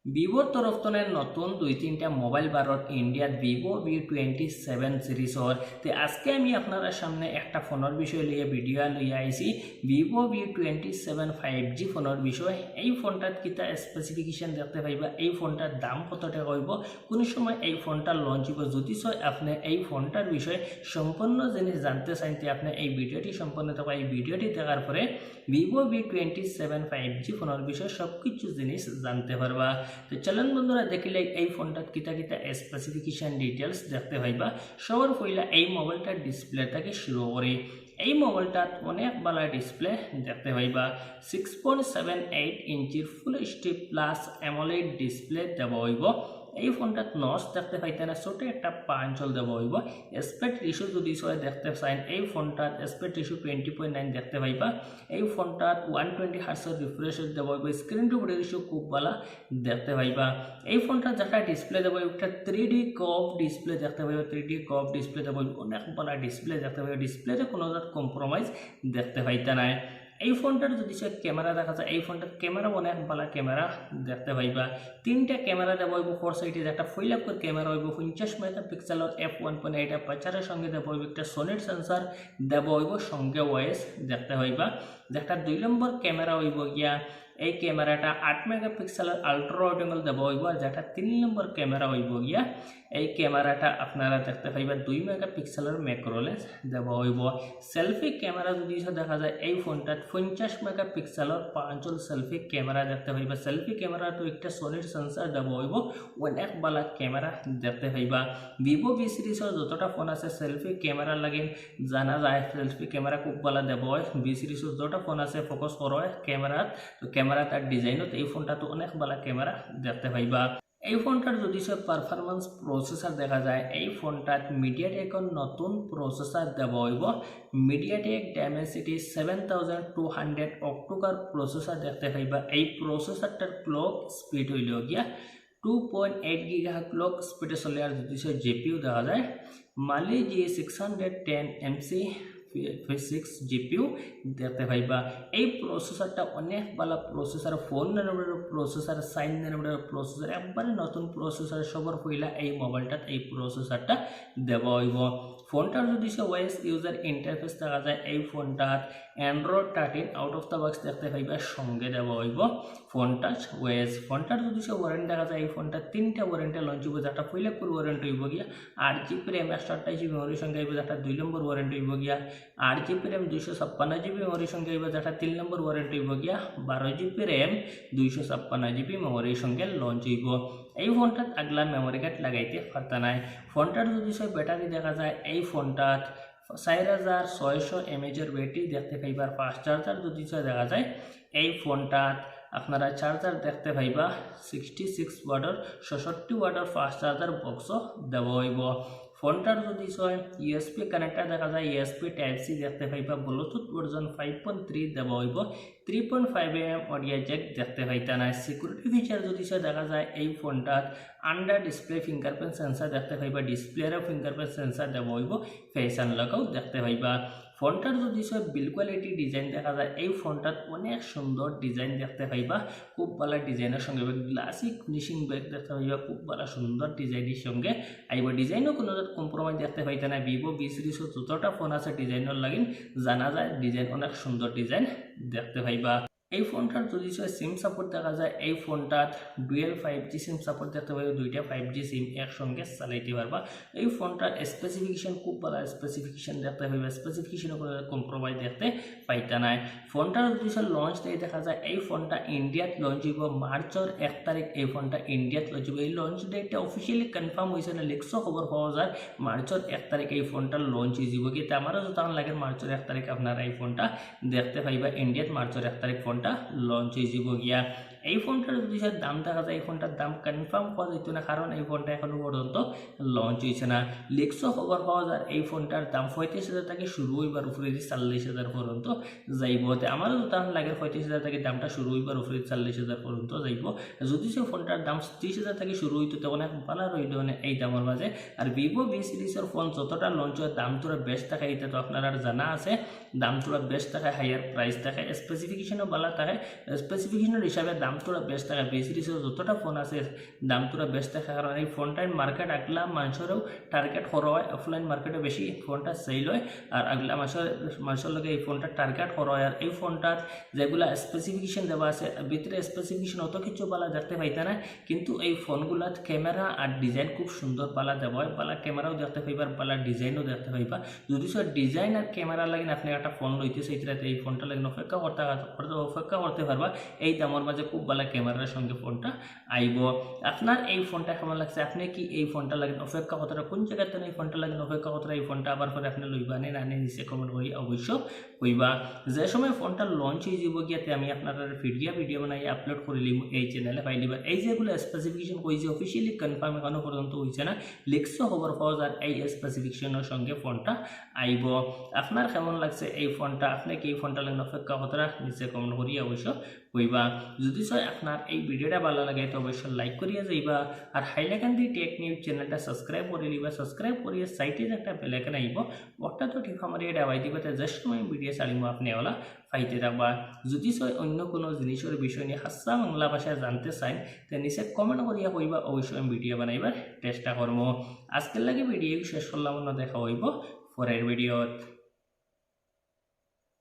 ভিভোর তরফ থেকে নতুন 2-3টা মোবাইল বারত ইন্ডিয়াত ভিভো V27 সিরিজর তে আজকে আমি আপনার সামনে একটা ফোনের বিষয় লিয়ে ভিডিও লিয়ে আইছি ভিভো V27 5G ফোনের বিষয়। এই ফোনটার কিতা স্পেসিফিকেশন দেখতে পাইবা, এই ফোনটার দাম কত টাকা হইব, কোন সময় এই ফোনটা লঞ্চ হইব। যদি আপনি এই ফোনটার বিষয়ে সম্পূর্ণ জিনিস জানতে চাইতে আপনি এই ভিডিওটি সম্পূর্ণ থাকা, এই ভিডিওটি দেখার পরে ভিভো V27 5G ফোনের বিষয়ে সবকিছু জিনিস জানতে পারবা। তো চলুন বন্ধুরা দেখিলে এই ফোনটার কিতা কিতা স্পেসিফিকেশন ডিটেলস দেখতে পাইবা। সবার পয়লা এই মোবাইলটার ডিসপ্লে থেকে শুরু করি। এই মোবাইলটাত অনেক ভালো ডিসপ্লে দেখতে পাইবা, 6.78 ইঞ্চির full HD plus AMOLED display দেওয়া হইব। এই ফোনটাত নচ দেখতে পাইতে না, ছোট একটা পাঞ্চল দেওয়া হইব। এসপেক্ট রেশিও যদি দেখতে চান এই ফোনটাত এসপেক্ট রেশিও 20.9 দেখতে পাইবা। এই ফোনটাত 120 হার্টজের রিফ্রেশ রেট দেওয়া হইব। স্ক্রিন টু বডি রেশিও খুব ভালো দেখতে পাইবা। এই ফোনটাত যেটা ডিসপ্লে দেওয়া হইব, একটা 3D কার্ভ ডিসপ্লে দেখতে পাইবা। 3D কার্ভ ডিসপ্লে দেওয়া হইব, অনেক ভালো ডিসপ্লে দেখতে পাইবা। ডিসপ্লেতে কোনো কম্প্রোমাইজ দেখতে পাইতে নাই। এই ফোনটার যদি ক্যামেরা দেখা যায়, এই ফোনটার ক্যামেরা অনেক ভালো ক্যামেরা দেখতে পাইবা। 3টা ক্যামেরা দেওয়া হইব ফোর সাইডে, একটা ফুল করে ক্যামেরা হইব 50 মেগাপিক্সেলের f1.8 অ্যাপারচারের সঙ্গে দেওয়া হইব। একটা সোনির সেন্সর দেওয়া হইব, সঙ্গে ওএস দেখতে পাইবা। যেটা 2 নম্বর ক্যামেরা হইব গিয়া এই ক্যামেরাটা 8 মেগাপিক্সেলের আলট্রা ওয়াইড অ্যাঙ্গেল দেওয়া হইব। আর যেটা 3 নম্বর ক্যামেরা হইব গিয়া এই ক্যামেরাটা আপনারা দেখতে পাইবা 2 মেগাপিক্সেলের ম্যাক্রো লেন্স দেওয়া হইব। সেলফি ক্যামেরা যদি দেখা যায় এই ফোনটাত 50 মেগাপিক্সেলের পাঁচল সেলফি ক্যামেরা দেখতে পাইবা। সেলফি ক্যামেরা তো একটা সলিড সেন্সর দেওয়া হইব, অনেক ভালো ক্যামেরা দেখতে পাইবা। ভিভো V সিরিজের যতটা ফোন আছে সেলফি ক্যামেরা লাগে জানা যায়, সেলফি ক্যামেরা খুব ভালো দেওয়া হয়। V সিরিজের যতটা ফোন আছে ফোকাস করা হয় ক্যামেরা, তো ক্যামেরা তার ডিজাইনত এই ফোনটা তো অনেক ভালো ক্যামেরা দেখতে পাইবা। এই ফোনটার যদি পারফরমেন্স প্রসেসর দেখা যায়, এই ফোনটাত মিডিয়াটেকের নতুন প্রসেসর দেওয়া হইব। মিডিয়াটেক ডাইমেনসিটি 7200 অক্টোকার প্রসেসর দেখতে পাইবা। এই প্রসেসরটার ক্লক স্পিড হইল গিয়া 2.8 GHz ক্লক স্পিডে চলে। আর যদি জিপিইউ দেখা যায় মালি G610 MC 6 জিপিইউ দেখতে পাইবা। এই প্রসেসরটা অনেক ভালো processor, 4 nanometre processor, 5 nanometre processor, একবারে নতুন প্রসেসর। সবার পয়লা এই মোবাইলটাত এই প্রসেসরটা দেওয়া হইব। ফোনটার যদি ওয়েস ইউজার ইন্টারফেস দেখা যায়, এই ফোনটাত Android 13 out of the box দেখতে পাইবা, সঙ্গে দেওয়া হইব ফোনটাচ ওয়েস। ফোনটার যদি ওয়ারেন্টি দেখা যায়, এই ফোনটা 3টা ওয়ারেন্টি লঞ্চ হইব। যেটা পয়লা পুরো ওয়ারেন্টি হইব গিয়া 8GB RAM 128GB মেমোরির সঙ্গে হইব। যেটা 2 নম্বর ওয়ারেন্টি হইব গিয়া 8GB RAM 256GB মেমোরির সঙ্গে হইব। যেটা 3 নম্বর ওয়ারেন্টি হইব গিয়া 12GB RAM 256GB মেমোরির সঙ্গে লঞ্চ হইব। এই ফোনটাত আগলা মেমোরি কার্ড লাগাইতে পারতা নাই। ফোনটার যদি ব্যাটারি দেখা যায়, এই ফোনটাত 4600 mAh ব্যাটারি দেখতে পাইবার। ফাস্ট চার্জার যদি দেখা যায়, এই ফোনটাত আপনারা চার্জার দেখতে পাইবা 66 ওয়াটের 66 ওয়াটের ফাস্ট চার্জার বক্সও দেওয়া হইব। ফোনটার যদি ইউএসবি কানেক্টর দেখা যায়, ইউএসবি টাইপ সি দেখতে পাইবা। ব্লুটুথ ভার্সন 5.3 দেওয়া হইব। 3.5mm অডিও জ্যাক দেখতে পাইতা না। সিকিউরিটি ফিচার যদি দেখা যায়, এই ফোনটাত আন্ডার ডিসপ্লে ফিঙ্গারপ্রিন্ট সেন্সর দেখতে পাইবা। ডিসপ্লেরও ফিঙ্গারপ্রিন্ট সেন্সর দেওয়া হইব, ফেস আনলকও দেখতে পাইবা। ফোনটার যদি বিল্ড কোয়ালিটি ডিজাইন দেখা যায়, এই ফোনটাত অনেক সুন্দর ডিজাইন দেখতে পাইবা। খুব ভালো ডিজাইনের সঙ্গে গ্লাসি ফিনিশিং ব্যাগ দেখতে পাইবা, খুব ভালো সুন্দর ডিজাইনের সঙ্গে আইব। ডিজাইনও কোনো কম্প্রোমাইজ দেখতে পাইতে না। ভিভো V সিরিজের যতটা ফোন আছে ডিজাইনের লাগিন জানা যায়, ডিজাইন অনেক সুন্দর ডিজাইন দেখতে পাইবা। এই ফোনটার যদি সিম সাপোর্ট দেখা যায়, এই ফোনটাত ডুয়েল 5G সিম সাপোর্ট দেখতে পাইবা। 2টা 5G সিম একসঙ্গে চালাইতে পারবা। এই ফোনটার স্পেসিফিকেশন খুব ভালো স্পেসিফিকেশন দেখতে পাইবা। স্পেসিফিকেশনে কোনো কম্প্রোমাইজ দেখতে পাইতা নাই। ফোনটার যদি লঞ্চ ডে দেখা যায়, এই ফোনটা ইন্ডিয়াত লঞ্চ হইব মার্চের 1 তারিখ। এই ফোনটা ইন্ডিয়াত লঞ্চ হইব। এই লঞ্চ ডেটটা অফিসিয়ালি কনফার্ম হয়েছে না, লিখছো খবর পাওয়া যায় মার্চের 1 তারিখ এই ফোনটা লঞ্চ হয়ে যাব। কিন্তু আমারও যখন লাগে মার্চের 1 তারিখ আপনারা এই ফোনটা দেখতে পাইবা। ইন্ডিয়াত মার্চের 1 তারিখ ফোনটা লঞ্চ হয়ে যাব গিয়া। এই ফোনটার যদি দাম দেখা যায়, এই ফোনটার দাম কনফার্ম হওয়া যেত না, কারণ এই ফোনটা এখনো পর্যন্ত লঞ্চ হয়েছে না। লিখছো খবর পাওয়া যায় এই ফোনটার দাম 35,000 থেকে শুরু হইবার উপরে 40,000 পর্যন্ত যাইব। আমারও তখন লাগে 35,000 থেকে দামটা শুরু হইবার উপরে 40,000 পর্যন্ত যাইব। যদি ফোনটার দাম 30,000 থেকে শুরু হইতো তখন এক ভালো রইল এই দামের মাঝে। আর ভিভো V সিরিজের ফোন যতটা লঞ্চ হয় দাম তোরা বেশ থাকে, এটা তো আপনার আর জানা আছে। দাম তোরা বেশ থাকে, হাইয়ার প্রাইস থাকে, স্পেসিফিকেশনও ভালো থাকে। স্পেসিফিকেশনের হিসাবে দাম তোরা বেশ থাকে বি সিরিজের যতটা ফোন আছে দাম তোরা বেশ থাকে, কারণ এই ফোনটার মার্কেট আগলা মানুষেরও টার্গেট করা হয়, অফলাইন মার্কেটে বেশি ফোনটা সেল হয় আর আগলা মানুষের লগে এই ফোনটা টার্গেট করা হয়। আর এই ফোনটার যেগুলা স্পেসিফিকেশন দেওয়া আছে ভিতরে স্পেসিফিকেশন অত কিছু পালা দেখতে পাইতে না, কিন্তু এই ফোনগুলাত ক্যামেরা আর ডিজাইন খুব সুন্দর পালা দেওয়া হয়, পালা ক্যামেরাও দেখতে পাইবার পালা ডিজাইনও দেখতে পাইবা। যদি সব ডিজাইন আর ক্যামেরা লাগে আপনি একটা ফোন লইতে সেইটাতে এই ফোনটা লাগে অপেক্ষা করতে পারবা। এই দামের মাঝে খুব ভালো ক্যামেরার সঙ্গে ফোনটা আইব। আপনার এই ফোনটা কেমন লাগছে, আপনি কি এই ফোনটা লাগে অপেক্ষা কতটা, কোন জায়গাতে এই ফোনটা লাগে অপেক্ষা কতটা, এই ফোনটা আবার পরে আপনি লইবা নে না নিচে কমেন্ট করি অবশ্য কইবা। যে সময় ফোনটা লঞ্চ হয়ে যাব গিয়াতে আমি আপনার ভিডিও বানাই আপলোড করে লিব এই চ্যানেলে পাইলিবা। এই যেগুলো স্পেসিফিকেশন কইছে অফিসিয়ালি কনফার্ম এখনো পর্যন্ত হয়েছে না, লিখছো খবর পাওয়া যায় এই স্পেসিফিকেশনের সঙ্গে ফোনটা আইব। আপনার কেমন লাগছে এই ফোনটা, আপনি কি এই ফোনটা লাগে অপেক্ষা কতটা নিচে কমেন্ট করি অবশ্য কইবা। যদি চাই আপনার এই ভিডিওটা ভালো লাগে তো অবশ্যই লাইক করিয়া যাইবা আর হাইলাকান্দি টেক নিউজ চ্যানেলটা সাবস্ক্রাইব করে লিবা। সাবস্ক্রাইব করিয়া সাইটে একটা বেল আইকন আইব ওটা তো ঠিক আমার এটা আইবা দিবা, যে সময় ভিডিও ছাড়িব আপনি ওলা পাইতে থাকবা। যদি চাই অন্য কোনো জিনিসের বিষয় নিয়ে হাসা বাংলা ভাষায় জানতে চাই তো নিচে কমেন্ট করিয়া কইবা, অবশ্যই আমি ভিডিও বানাইবার চেষ্টা করবো। আজকের লাগে ভিডিও শেষ করলাম, দেখা হইব পরের ভিডিওত।